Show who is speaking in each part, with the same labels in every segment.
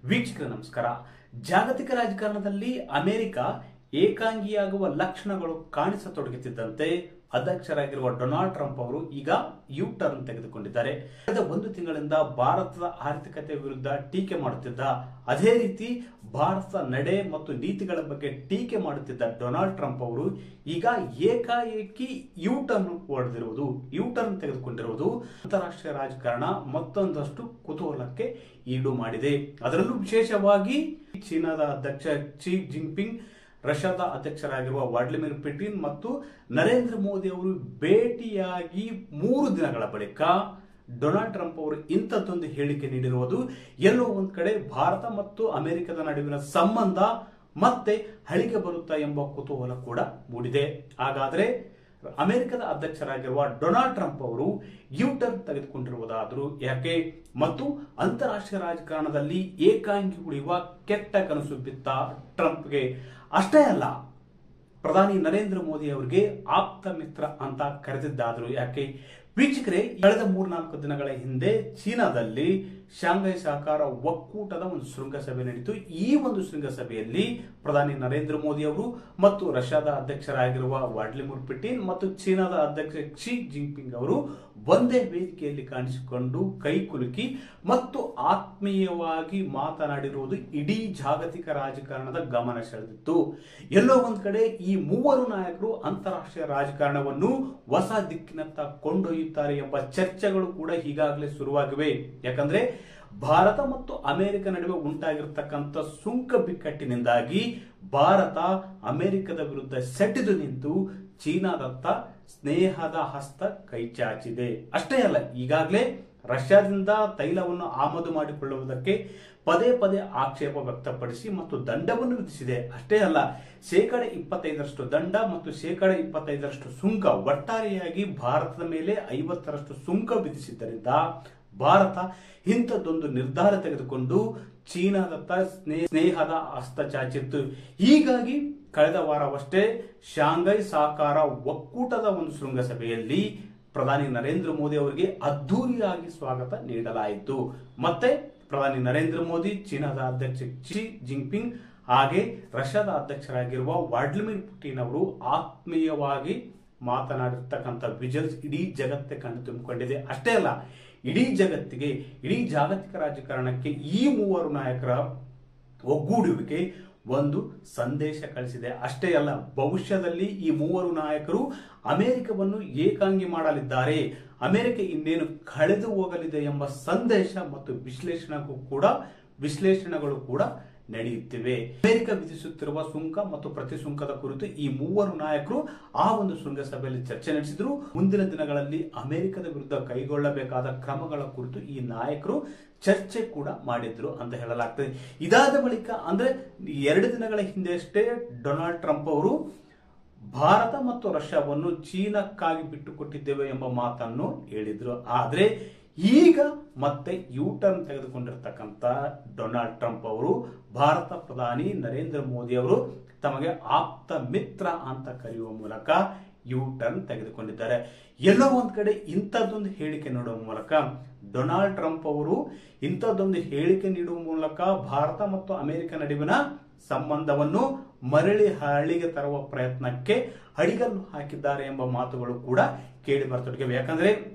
Speaker 1: ವೀಕ್ಷಕರ ನಮಸ್ಕಾರ. ಜಾಗತಿಕ ರಾಜಕಾರಣದಲ್ಲಿ ಅಮೆರಿಕ ಏಕಾಂಗಿಯಾಗುವ ಲಕ್ಷಣಗಳು ಕಾಣಿಸತೊಡಗುತ್ತಿದ್ದಂತೆ ಅಧ್ಯಕ್ಷರಾಗಿರುವ ಡೊನಾಲ್ಡ್ ಟ್ರಂಪ್ ಅವರು ಈಗ ಯು ಟರ್ನ್ ತೆಗೆದುಕೊಂಡಿದ್ದಾರೆ. ಕಳೆದ ಒಂದು ತಿಂಗಳಿಂದ ಭಾರತದ ಆರ್ಥಿಕತೆ ವಿರುದ್ಧ ಟೀಕೆ ಮಾಡುತ್ತಿದ್ದ, ಅದೇ ರೀತಿ ಭಾರತದ ನಡೆ ಮತ್ತು ನೀತಿಗಳ ಬಗ್ಗೆ ಟೀಕೆ ಮಾಡುತ್ತಿದ್ದ ಡೊನಾಲ್ಡ್ ಟ್ರಂಪ್ ಅವರು ಈಗ ಏಕಾಏಕಿ ಯು ಟರ್ನ್ ತೆಗೆದುಕೊಂಡಿರುವುದು ಅಂತಾರಾಷ್ಟ್ರೀಯ ರಾಜಕಾರಣ ಮತ್ತೊಂದಷ್ಟು ಕುತೂಹಲಕ್ಕೆ ಈಡು ಮಾಡಿದೆ. ಅದರಲ್ಲೂ ವಿಶೇಷವಾಗಿ ಚೀನಾದ ಅಧ್ಯಕ್ಷ ಕ್ಸಿ ಜಿನ್ಪಿಂಗ್, ರಷ್ಯಾದ ಅಧ್ಯಕ್ಷರಾಗಿರುವ ವ್ಲಾಡಿಮಿರ್ ಪುಟಿನ್ ಮತ್ತು ನರೇಂದ್ರ ಮೋದಿ ಅವರು ಭೇಟಿಯಾಗಿ 3 ದಿನಗಳ ಬಳಿಕ ಡೊನಾಲ್ಡ್ ಟ್ರಂಪ್ ಅವರು ಇಂಥದ್ದೊಂದು ಹೇಳಿಕೆ ನೀಡಿರುವುದು ಎಲ್ಲೋ ಒಂದ್ ಕಡೆ ಭಾರತ ಮತ್ತು ಅಮೆರಿಕದ ನಡುವಿನ ಸಂಬಂಧ ಮತ್ತೆ ಹಳಿಗೆ ಬರುತ್ತಾ ಎಂಬ ಕುತೂಹಲ ಕೂಡ ಮೂಡಿದೆ. ಹಾಗಾದ್ರೆ ಅಮೆರಿಕದ ಅಧ್ಯಕ್ಷರಾಗಿರುವ ಡೊನಾಲ್ಡ್ ಟ್ರಂಪ್ ಅವರು ಯು ಟರ್ನ್ ತೆಗೆದುಕೊಂಡಿರುವುದಾದರೂ ಯಾಕೆ ಮತ್ತು ಅಂತಾರಾಷ್ಟ್ರೀಯ ರಾಜಕಾರಣದಲ್ಲಿ ಏಕಾಂಗಿ ಉಳಿಯುವ ಕೆಟ್ಟ ಕನಸು ಬಿತ್ತ ಟ್ರಂಪ್ಗೆ ಅಷ್ಟೇ ಅಲ್ಲ, ಪ್ರಧಾನಿ ನರೇಂದ್ರ ಮೋದಿ ಅವರಿಗೆ ಆಪ್ತ ಮಿತ್ರ ಅಂತ ಕರೆದಿದ್ದಾದ್ರು ಯಾಕೆ? ವೀಕ್ಷಕರೇ, ಕಳೆದ 3-4 ದಿನಗಳ ಹಿಂದೆ ಚೀನಾದಲ್ಲಿ ಶಾಂಘೈ ಸಹಕಾರ ಒಕ್ಕೂಟದ ಒಂದು ಶೃಂಗಸಭೆ ನಡೆಯಿತು. ಈ ಒಂದು ಶೃಂಗಸಭೆಯಲ್ಲಿ ಪ್ರಧಾನಿ ನರೇಂದ್ರ ಮೋದಿ ಅವರು ಮತ್ತು ರಷ್ಯಾದ ಅಧ್ಯಕ್ಷರಾಗಿರುವ ವ್ಲಾಡಿಮಿರ್ ಪುಟಿನ್ ಮತ್ತು ಚೀನಾದ ಅಧ್ಯಕ್ಷ ಕ್ಸಿ ಜಿನ್ಪಿಂಗ್ ಅವರು ಒಂದೇ ವೇದಿಕೆಯಲ್ಲಿ ಕಾಣಿಸಿಕೊಂಡು ಕೈಕುಲುಕಿ ಮತ್ತು ಆತ್ಮೀಯವಾಗಿ ಮಾತನಾಡಿರುವುದು ಇಡೀ ಜಾಗತಿಕ ರಾಜಕಾರಣದ ಗಮನ ಸೆಳೆದಿತ್ತು. ಎಲ್ಲೋ ಒಂದ್ ಕಡೆ ಈ ಮೂವರು ನಾಯಕರು ಅಂತಾರಾಷ್ಟ್ರೀಯ ರಾಜಕಾರಣವನ್ನು ಹೊಸ ದಿಕ್ಕಿನತ್ತ ಕೊಂಡೊಯ್ಯುತ್ತಾರೆ ಎಂಬ ಚರ್ಚೆಗಳು ಕೂಡ ಈಗಾಗಲೇ ಶುರುವಾಗಿವೆ. ಯಾಕಂದ್ರೆ ಭಾರತ ಮತ್ತು ಅಮೆರಿಕ ನಡುವೆ ಉಂಟಾಗಿರ್ತಕ್ಕಂಥ ಸುಂಕ ಬಿಕ್ಕಟ್ಟಿನಿಂದಾಗಿ ಭಾರತ ಅಮೆರಿಕದ ವಿರುದ್ಧ ಸೆಟೆದು ನಿಂತು ಚೀನಾದತ್ತ ಸ್ನೇಹದ ಹಸ್ತ ಕೈಚಾಚಿದೆ. ಅಷ್ಟೇ ಅಲ್ಲ, ಈಗಾಗಲೇ ರಷ್ಯಾದಿಂದ ತೈಲವನ್ನು ಆಮದು ಮಾಡಿಕೊಳ್ಳುವುದಕ್ಕೆ ಪದೇ ಪದೇ ಆಕ್ಷೇಪ ವ್ಯಕ್ತಪಡಿಸಿ ಮತ್ತು ದಂಡವನ್ನು ವಿಧಿಸಿದೆ. ಅಷ್ಟೇ ಅಲ್ಲ, 25% ದಂಡ ಮತ್ತು 25% ಸುಂಕ, ಒಟ್ಟಾರೆಯಾಗಿ ಭಾರತದ ಮೇಲೆ 50% ಸುಂಕ ವಿಧಿಸಿದ್ದರಿಂದ ಭಾರತ ಇಂಥದ್ದೊಂದು ನಿರ್ಧಾರ ತೆಗೆದುಕೊಂಡು ಚೀನಾದತ್ತ ಸ್ನೇಹದ ಹಸ್ತ ಚಾಚಿತ್ತು. ಹೀಗಾಗಿ ಕಳೆದ ವಾರವಷ್ಟೇ ಶಾಂಘೈ ಸಹಕಾರ ಒಕ್ಕೂಟದ ಒಂದು ಶೃಂಗಸಭೆಯಲ್ಲಿ ಪ್ರಧಾನಿ ನರೇಂದ್ರ ಮೋದಿ ಅವರಿಗೆ ಅದ್ದೂರಿಯಾಗಿ ಸ್ವಾಗತ ನೀಡಲಾಯಿತು. ಮತ್ತೆ ಪ್ರಧಾನಿ ನರೇಂದ್ರ ಮೋದಿ, ಚೀನಾದ ಅಧ್ಯಕ್ಷ ಕ್ಸಿ ಜಿನ್ಪಿಂಗ್ ಹಾಗೆ ರಷ್ಯಾದ ಅಧ್ಯಕ್ಷರಾಗಿರುವ ವ್ಲಾಡಿಮಿರ್ ಪುಟಿನ್ ಅವರು ಆತ್ಮೀಯವಾಗಿ ಮಾತನಾಡಿರ್ತಕ್ಕಂಥ ವಿಜುವಲ್ಸ್ ಇಡೀ ಜಗತ್ತೇ ಕಣ್ಣು ತುಂಬಿಕೊಂಡಿದೆ. ಅಷ್ಟೇ ಅಲ್ಲ, ಇಡೀ ಜಗತ್ತಿಗೆ, ಇಡೀ ಜಾಗತಿಕ ರಾಜಕಾರಣಕ್ಕೆ ಈ ಮೂವರು ನಾಯಕರ ಒಗ್ಗೂಡುವಿಕೆ ಒಂದು ಸಂದೇಶ ಕಳಿಸಿದೆ. ಅಷ್ಟೇ ಅಲ್ಲ, ಭವಿಷ್ಯದಲ್ಲಿ ಈ ಮೂವರು ನಾಯಕರು ಅಮೆರಿಕವನ್ನು ಏಕಾಂಗಿ ಮಾಡಲಿದ್ದಾರೆ, ಅಮೆರಿಕ ಇನ್ನೇನು ಕಳೆದು ಹೋಗಲಿದೆ ಎಂಬ ಸಂದೇಶ ಮತ್ತು ವಿಶ್ಲೇಷಣೆಗಳು ಕೂಡ ನಡೆಯುತ್ತಿವೆ. ಅಮೆರಿಕ ವಿಧಿಸುತ್ತಿರುವ ಸುಂಕ ಮತ್ತು ಪ್ರತಿ ಸುಂಕದ ಕುರಿತು ಈ ಮೂವರು ನಾಯಕರು ಆ ಒಂದು ಶೃಂಗಸಭೆಯಲ್ಲಿ ಚರ್ಚೆ ನಡೆಸಿದ್ರು. ಮುಂದಿನ ದಿನಗಳಲ್ಲಿ ಅಮೆರಿಕದ ವಿರುದ್ಧ ಕೈಗೊಳ್ಳಬೇಕಾದ ಕ್ರಮಗಳ ಕುರಿತು ಈ ನಾಯಕರು ಚರ್ಚೆ ಕೂಡ ಮಾಡಿದ್ರು ಅಂತ ಹೇಳಲಾಗ್ತದೆ. ಇದಾದ ಬಳಿಕ ಅಂದ್ರೆ 2 ದಿನಗಳ ಹಿಂದೆಯಷ್ಟೇ ಡೊನಾಲ್ಡ್ ಟ್ರಂಪ್ ಅವರು ಭಾರತ ಮತ್ತು ರಷ್ಯಾವನ್ನು ಚೀನಾಕ್ಕಾಗಿ ಬಿಟ್ಟುಕೊಟ್ಟಿದ್ದೇವೆ ಎಂಬ ಮಾತನ್ನು ಹೇಳಿದ್ರು. ಆದ್ರೆ ಈಗ ಮತ್ತೆ ಯು ಟರ್ನ್ ತೆಗೆದುಕೊಂಡಿರ್ತಕ್ಕಂಥ ಡೊನಾಲ್ಡ್ ಟ್ರಂಪ್ ಅವರು ಭಾರತ ಪ್ರಧಾನಿ ನರೇಂದ್ರ ಮೋದಿ ಅವರು ತಮಗೆ ಆಪ್ತ ಮಿತ್ರ ಅಂತ ಕರೆಯುವ ಮೂಲಕ ಯು ಟರ್ನ್ ತೆಗೆದುಕೊಂಡಿದ್ದಾರೆ. ಎಲ್ಲೋ ಒಂದ್ ಕಡೆ ಇಂಥದ್ದೊಂದು ಹೇಳಿಕೆ ನೀಡುವ ಮೂಲಕ ಡೊನಾಲ್ಡ್ ಟ್ರಂಪ್ ಅವರು ಇಂಥದ್ದೊಂದು ಹೇಳಿಕೆ ನೀಡುವ ಮೂಲಕ ಭಾರತ ಮತ್ತು ಅಮೆರಿಕ ನಡುವಿನ ಸಂಬಂಧವನ್ನು ಮರಳಿ ಹಳಿಗೆ ತರುವ ಪ್ರಯತ್ನಕ್ಕೆ ಅಡಿಗಲ್ಲು ಹಾಕಿದ್ದಾರೆ ಎಂಬ ಮಾತುಗಳು ಕೂಡ ಕೇಳಿ ಬರ್ತೊಡಗಿವೆ. ಯಾಕಂದ್ರೆ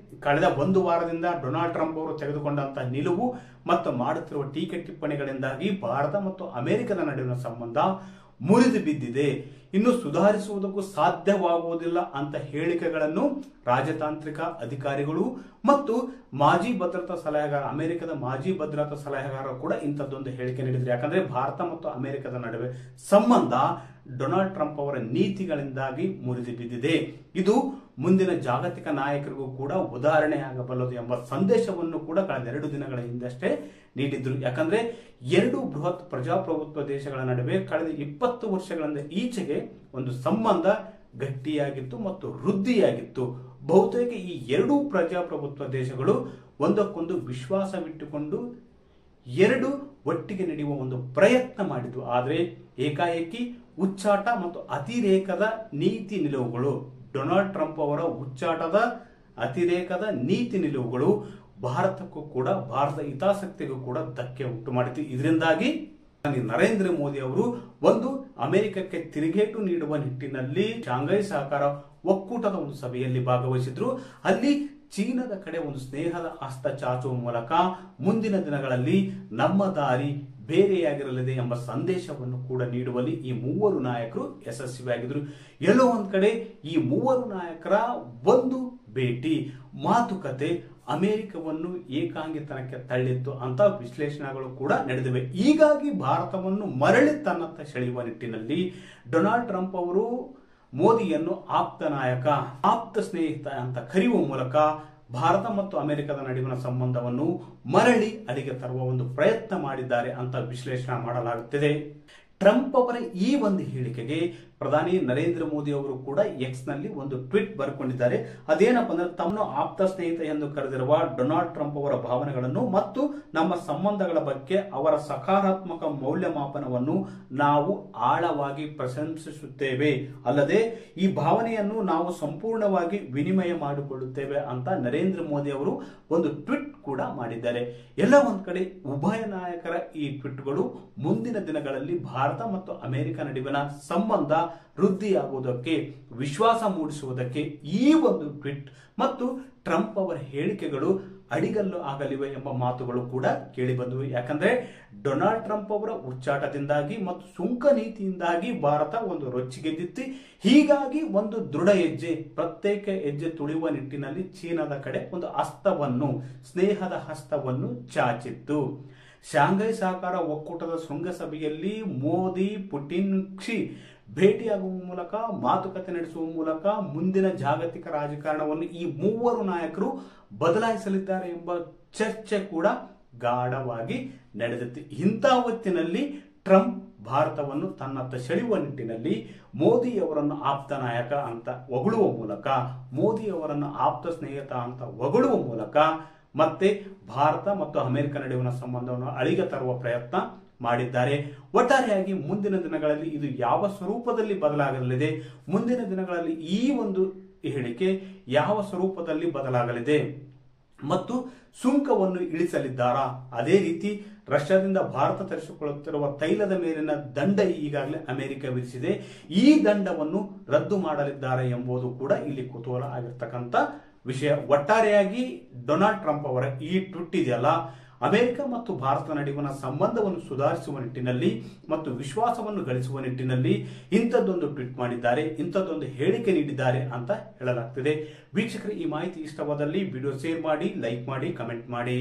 Speaker 1: ಕಳೆದ 1 ವಾರದಿಂದ ಡೊನಾಲ್ಡ್ ಟ್ರಂಪ್ ಅವರು ತೆಗೆದುಕೊಂಡಂತಹ ನಿಲುವು ಮತ್ತು ಮಾಡುತ್ತಿರುವ ಟೀಕೆ ಟಿಪ್ಪಣಿಗಳಿಂದಾಗಿ ಭಾರತ ಮತ್ತು ಅಮೆರಿಕದ ನಡುವಿನ ಸಂಬಂಧ ಮುರಿದು ಬಿದ್ದಿದೆ, ಇನ್ನು ಸುಧಾರಿಸುವುದಕ್ಕೂ ಸಾಧ್ಯವಾಗುವುದಿಲ್ಲ ಅಂತ ಹೇಳಿಕೆಗಳನ್ನು ರಾಜತಾಂತ್ರಿಕ ಅಧಿಕಾರಿಗಳು ಮತ್ತು ಮಾಜಿ ಭದ್ರತಾ ಸಲಹೆಗಾರ, ಅಮೆರಿಕದ ಮಾಜಿ ಭದ್ರತಾ ಸಲಹೆಗಾರರು ಕೂಡ ಇಂಥದ್ದೊಂದು ಹೇಳಿಕೆ ನೀಡಿದ್ರು. ಯಾಕಂದ್ರೆ ಭಾರತ ಮತ್ತು ಅಮೆರಿಕದ ನಡುವೆ ಸಂಬಂಧ ಡೊನಾಲ್ಡ್ ಟ್ರಂಪ್ ಅವರ ನೀತಿಗಳಿಂದಾಗಿ ಮುರಿದು ಬಿದ್ದಿದೆ, ಇದು ಮುಂದಿನ ಜಾಗತಿಕ ನಾಯಕರಿಗೂ ಕೂಡ ಉದಾಹರಣೆಯಾಗಬಲ್ಲದು ಎಂಬ ಸಂದೇಶವನ್ನು ಕೂಡ ಕಳೆದ 2 ದಿನಗಳ ಹಿಂದಷ್ಟೇ ನೀಡಿದ್ರು. ಯಾಕಂದ್ರೆ 2 ಬೃಹತ್ ಪ್ರಜಾಪ್ರಭುತ್ವ ದೇಶಗಳ ನಡುವೆ ಕಳೆದ 20 ವರ್ಷಗಳಿಂದ ಈಚೆಗೆ ಒಂದು ಸಂಬಂಧ ಗಟ್ಟಿಯಾಗಿತ್ತು ಮತ್ತು ವೃದ್ಧಿಯಾಗಿತ್ತು. ಬಹುತೇಕ ಈ 2 ಪ್ರಜಾಪ್ರಭುತ್ವ ದೇಶಗಳು ಒಂದಕ್ಕೊಂದು ವಿಶ್ವಾಸವಿಟ್ಟುಕೊಂಡು 2 ಒಟ್ಟಿಗೆ ನಡೆಯುವ ಒಂದು ಪ್ರಯತ್ನ ಮಾಡಿದ್ವು. ಆದರೆ ಏಕಾಏಕಿ ಉಚ್ಚಾಟ ಮತ್ತು ಅತಿರೇಕದ ನೀತಿ ನಿಲುವುಗಳು, ಡೊನಾಲ್ಡ್ ಟ್ರಂಪ್ ಅವರ ಉಚ್ಚಾಟದ ಅತಿರೇಕದ ನೀತಿ ನಿಲುವುಗಳು ಭಾರತಕ್ಕೂ ಕೂಡ ಭಾರತ ಹಿತಾಸಕ್ತಿಗೂ ಕೂಡ ಧಕ್ಕೆ ಉಂಟು ಮಾಡಿತು. ಇದರಿಂದಾಗಿ ನರೇಂದ್ರ ಮೋದಿ ಅವರು ಒಂದು ಅಮೆರಿಕಕ್ಕೆ ತಿರುಗೇಟು ನೀಡುವ ನಿಟ್ಟಿನಲ್ಲಿ ಶಾಂಘೈ ಸಹಕಾರ ಒಕ್ಕೂಟದ ಒಂದು ಸಭೆಯಲ್ಲಿ ಭಾಗವಹಿಸಿದ್ರು. ಅಲ್ಲಿ ಚೀನಾದ ಕಡೆ ಒಂದು ಸ್ನೇಹದ ಹಸ್ತ ಚಾಚುವ ಮೂಲಕ ಮುಂದಿನ ದಿನಗಳಲ್ಲಿ ನಮ್ಮ ದಾರಿ ಬೇರೆಯಾಗಿರಲಿದೆ ಎಂಬ ಸಂದೇಶವನ್ನು ಕೂಡ ನೀಡುವಲ್ಲಿ ಈ ಮೂವರು ನಾಯಕರು ಯಶಸ್ವಿಯಾಗಿದ್ರು. ಎಲ್ಲೋ ಒಂದ್ ಕಡೆ ಈ ಮೂವರು ನಾಯಕರ ಒಂದು ಭೇಟಿ ಮಾತುಕತೆ ಅಮೆರಿಕವನ್ನು ಏಕಾಂಗಿತನಕ್ಕೆ ತಳ್ಳಿತ್ತು ಅಂತ ವಿಶ್ಲೇಷಣೆಗಳು ಕೂಡ ನಡೆದಿವೆ. ಹೀಗಾಗಿ ಭಾರತವನ್ನು ಮರಳಿ ತನ್ನತ್ತ ಸೆಳೆಯುವ ನಿಟ್ಟಿನಲ್ಲಿ ಡೊನಾಲ್ಡ್ ಟ್ರಂಪ್ ಅವರು ಮೋದಿಯನ್ನು ಆಪ್ತ ನಾಯಕ, ಆಪ್ತ ಸ್ನೇಹಿತ ಅಂತ ಕರೆಯುವ ಮೂಲಕ ಭಾರತ ಮತ್ತು ಅಮೆರಿಕದ ನಡುವಿನ ಸಂಬಂಧವನ್ನು ಮರಳಿ ಅಲ್ಲಿಗೆ ತರುವ ಒಂದು ಪ್ರಯತ್ನ ಮಾಡಿದ್ದಾರೆ ಅಂತ ವಿಶ್ಲೇಷಣೆ ಮಾಡಲಾಗುತ್ತಿದೆ. ಟ್ರಂಪ್ ಅವರ ಈ ಒಂದು ಹೇಳಿಕೆಗೆ ಪ್ರಧಾನಿ ನರೇಂದ್ರ ಮೋದಿ ಅವರು ಕೂಡ ಎಕ್ಸ್ ನಲ್ಲಿ ಒಂದು ಟ್ವೀಟ್ ಬರ್ಕೊಂಡಿದ್ದಾರೆ. ಅದೇನಪ್ಪ ಅಂದ್ರೆ, ತಮ್ಮನ್ನು ಆಪ್ತ ಸ್ನೇಹಿತ ಎಂದು ಕರೆದಿರುವ ಡೊನಾಲ್ಡ್ ಟ್ರಂಪ್ ಅವರ ಭಾವನೆಗಳನ್ನು ಮತ್ತು ನಮ್ಮ ಸಂಬಂಧಗಳ ಬಗ್ಗೆ ಅವರ ಸಕಾರಾತ್ಮಕ ಮೌಲ್ಯಮಾಪನವನ್ನು ನಾವು ಆಳವಾಗಿ ಪ್ರಶಂಸಿಸುತ್ತೇವೆ. ಅಲ್ಲದೆ ಈ ಭಾವನೆಯನ್ನು ನಾವು ಸಂಪೂರ್ಣವಾಗಿ ವಿನಿಮಯ ಮಾಡಿಕೊಳ್ಳುತ್ತೇವೆ ಅಂತ ನರೇಂದ್ರ ಮೋದಿ ಅವರು ಒಂದು ಟ್ವೀಟ್ ಕೂಡ ಮಾಡಿದ್ದಾರೆ. ಎಲ್ಲ ಒಂದ್ ಕಡೆ ಉಭಯ ನಾಯಕರ ಈ ಟ್ವೀಟ್ಗಳು ಮುಂದಿನ ದಿನಗಳಲ್ಲಿ ಭಾರತ ಮತ್ತು ಅಮೆರಿಕ ನಡುವಿನ ಸಂಬಂಧ ವೃದ್ಧಿಯಾಗುವುದಕ್ಕೆ, ವಿಶ್ವಾಸ ಮೂಡಿಸುವುದಕ್ಕೆ ಈ ಒಂದು ಟ್ವೀಟ್ ಮತ್ತು ಟ್ರಂಪ್ ಅವರ ಹೇಳಿಕೆಗಳು ಅಡಿಗಲ್ಲು ಆಗಲಿವೆ ಎಂಬ ಮಾತುಗಳು ಕೂಡ ಕೇಳಿ ಬಂದವು. ಯಾಕಂದ್ರೆ ಡೊನಾಲ್ಡ್ ಟ್ರಂಪ್ ಅವರ ಉಚ್ಚಾಟದಿಂದಾಗಿ ಮತ್ತು ಸುಂಕ ನೀತಿಯಿಂದಾಗಿ ಭಾರತ ಒಂದು ರೊಚ್ಚಿಗೆದ್ದಿತ್ತು. ಹೀಗಾಗಿ ಒಂದು ದೃಢ ಹೆಜ್ಜೆ, ಪ್ರತ್ಯೇಕ ಹೆಜ್ಜೆ ತುಳಿಯುವ ನಿಟ್ಟಿನಲ್ಲಿ ಚೀನಾದ ಕಡೆ ಒಂದು ಹಸ್ತವನ್ನು, ಸ್ನೇಹದ ಹಸ್ತವನ್ನು ಚಾಚಿತ್ತು. ಶಾಂಘೈ ಸಹಕಾರ ಒಕ್ಕೂಟದ ಶೃಂಗಸಭೆಯಲ್ಲಿ ಮೋದಿ, ಪುಟಿನ್, ಕ್ಸಿ ಭೇಟಿಯಾಗುವ ಮೂಲಕ, ಮಾತುಕತೆ ನಡೆಸುವ ಮೂಲಕ ಮುಂದಿನ ಜಾಗತಿಕ ರಾಜಕಾರಣವನ್ನು ಈ ಮೂವರು ನಾಯಕರು ಬದಲಾಯಿಸಲಿದ್ದಾರೆ ಎಂಬ ಚರ್ಚೆ ಕೂಡ ಗಾಢವಾಗಿ ನಡೆದಿತ್ತು. ಇಂಥ ಹೊತ್ತಿನಲ್ಲಿ ಟ್ರಂಪ್ ಭಾರತವನ್ನು ತನ್ನತ್ತ ಸೆಳೆಯುವ ನಿಟ್ಟಿನಲ್ಲಿ ಮೋದಿ ಅವರನ್ನು ಆಪ್ತ ನಾಯಕ ಅಂತ ಹೊಗಳುವ ಮೂಲಕ, ಮೋದಿ ಅವರನ್ನು ಆಪ್ತ ಸ್ನೇಹಿತ ಅಂತ ಹೊಗಳುವ ಮೂಲಕ ಮತ್ತೆ ಭಾರತ ಮತ್ತು ಅಮೆರಿಕ ನಡುವಿನ ಸಂಬಂಧವನ್ನು ಅಳಿಗೆ ತರುವ ಪ್ರಯತ್ನ ಮಾಡಿದ್ದಾರೆ. ಒಟ್ಟಾರೆಯಾಗಿ ಮುಂದಿನ ದಿನಗಳಲ್ಲಿ ಇದು ಯಾವ ಸ್ವರೂಪದಲ್ಲಿ ಬದಲಾಗಲಿದೆ, ಮುಂದಿನ ದಿನಗಳಲ್ಲಿ ಈ ಒಂದು ಹೇಳಿಕೆ ಯಾವ ಸ್ವರೂಪದಲ್ಲಿ ಬದಲಾಗಲಿದೆ ಮತ್ತು ಸುಂಕವನ್ನು ಇಳಿಸಲಿದ್ದಾರಾ? ಅದೇ ರೀತಿ ರಷ್ಯಾದಿಂದ ಭಾರತ ತರಿಸಿಕೊಳ್ಳುತ್ತಿರುವ ತೈಲದ ಮೇಲಿನ ದಂಡ ಈಗಾಗಲೇ ಅಮೆರಿಕ ವಿಧಿಸಿದೆ. ಈ ದಂಡವನ್ನು ರದ್ದು ಮಾಡಲಿದ್ದಾರೆ ಎಂಬುದು ಕೂಡ ಇಲ್ಲಿ ಕುತೂಹಲ ಆಗಿರ್ತಕ್ಕಂಥ ವಿಷಯ. ಒಟ್ಟಾರೆಯಾಗಿ ಡೊನಾಲ್ಡ್ ಟ್ರಂಪ್ ಅವರ ಈ ಟ್ವೀಟ್ ಇದೆಯಲ್ಲ, ಅಮೆರಿಕ ಮತ್ತು ಭಾರತ ನಡುವಿನ ಸಂಬಂಧವನ್ನು ಸುಧಾರಿಸುವ ನಿಟ್ಟಿನಲ್ಲಿ ಮತ್ತು ವಿಶ್ವಾಸವನ್ನು ಗಳಿಸುವ ನಿಟ್ಟಿನಲ್ಲಿ ಇಂಥದ್ದೊಂದು ಟ್ವೀಟ್ ಮಾಡಿದ್ದಾರೆ, ಇಂಥದ್ದೊಂದು ಹೇಳಿಕೆ ನೀಡಿದ್ದಾರೆ ಅಂತ ಹೇಳಲಾಗ್ತಿದೆ. ವೀಕ್ಷಕರು, ಈ ಮಾಹಿತಿ ಇಷ್ಟವಾದಲ್ಲಿ ವಿಡಿಯೋ ಶೇರ್ ಮಾಡಿ, ಲೈಕ್ ಮಾಡಿ, ಕಮೆಂಟ್ ಮಾಡಿ.